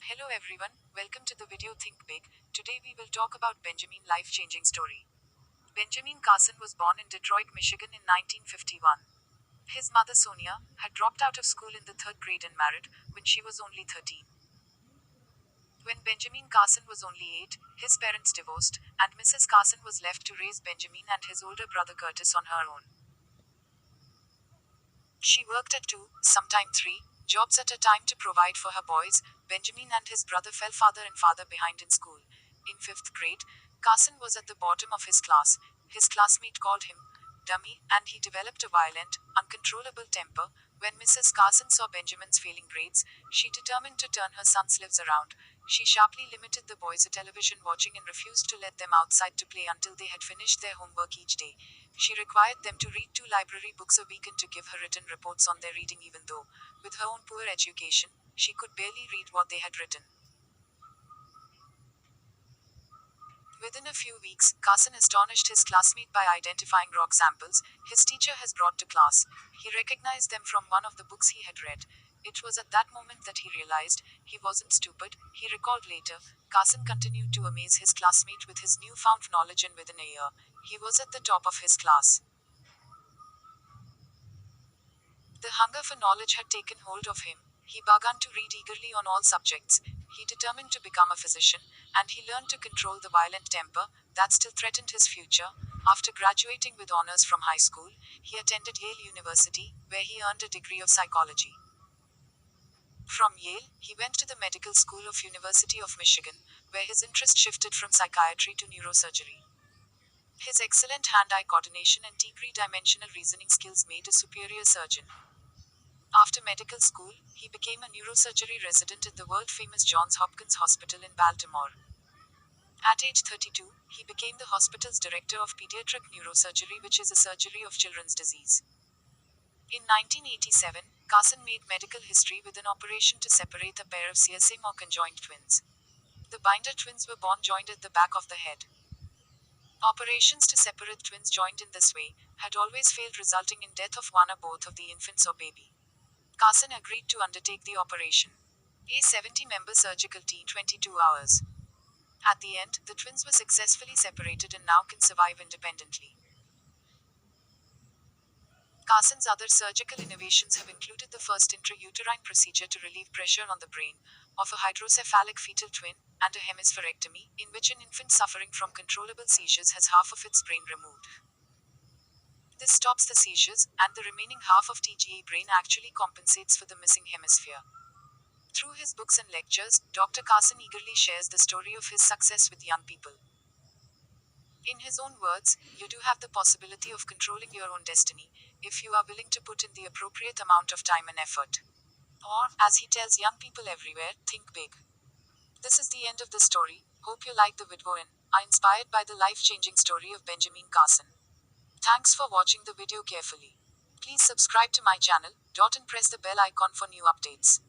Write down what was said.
Hello everyone, welcome to the video Think Big. Today we will talk about Benjamin life-changing story. Benjamin Carson was born in Detroit, Michigan in 1951. His mother Sonia had dropped out of school in the 3rd grade and married when she was only 13. When Benjamin Carson was only 8, his parents divorced, and Mrs. Carson was left to raise Benjamin and his older brother Curtis on her own. She worked at 2, sometimes 3, jobs at a time to provide for her boys. Benjamin and his brother fell farther and farther behind in school. In 5th grade, Carson was at the bottom of his class. His classmate called him dummy, and he developed a violent, uncontrollable temper. When Mrs. Carson saw Benjamin's failing grades, she determined to turn her son's lives around. She sharply limited the boys to television watching and refused to let them outside to play until they had finished their homework each day. She required them to read 2 library books a week and to give her written reports on their reading, even though, with her own poor education, she could barely read what they had written. Within a few weeks, Carson astonished his classmate by identifying rock samples his teacher has brought to class. He recognized them from one of the books he had read. It was at that moment that he realized he wasn't stupid, he recalled later. Carson continued to amaze his classmate with his newfound knowledge, and within a year, he was at the top of his class. The hunger for knowledge had taken hold of him. He began to read eagerly on all subjects. He determined to become a physician, and he learned to control the violent temper that still threatened his future. After graduating with honors from high school, he attended Yale University, where he earned a degree of psychology. From Yale, he went to the medical school of University of Michigan, where his interest shifted from psychiatry to neurosurgery. His excellent hand-eye coordination and three-dimensional reasoning skills made a superior surgeon. After medical school, he became a neurosurgery resident at the world-famous Johns Hopkins Hospital in Baltimore. At age 32, he became the hospital's director of pediatric neurosurgery, which is a surgery of children's disease. In 1987, Carson made medical history with an operation to separate a pair of siamese or conjoined twins. The Binder twins were born joined at the back of the head. Operations to separate twins joined in this way had always failed, resulting in death of one or both of the infants or baby. Carson agreed to undertake the operation. A 70-member surgical team 22 hours. At the end, the twins were successfully separated and now can survive independently. Carson's other surgical innovations have included the first intrauterine procedure to relieve pressure on the brain of a hydrocephalic fetal twin, and a hemispherectomy, in which an infant suffering from controllable seizures has half of its brain removed. This stops the seizures, and the remaining half of TGA brain actually compensates for the missing hemisphere. Through his books and lectures, Dr. Carson eagerly shares the story of his success with young people. In his own words, you do have the possibility of controlling your own destiny, if you are willing to put in the appropriate amount of time and effort. Or, as he tells young people everywhere, think big. This is the end of the story. Hope you like the video and are inspired by the life-changing story of Benjamin Carson. Thanks for watching the video carefully. Please subscribe to my channel, and press the bell icon for new updates.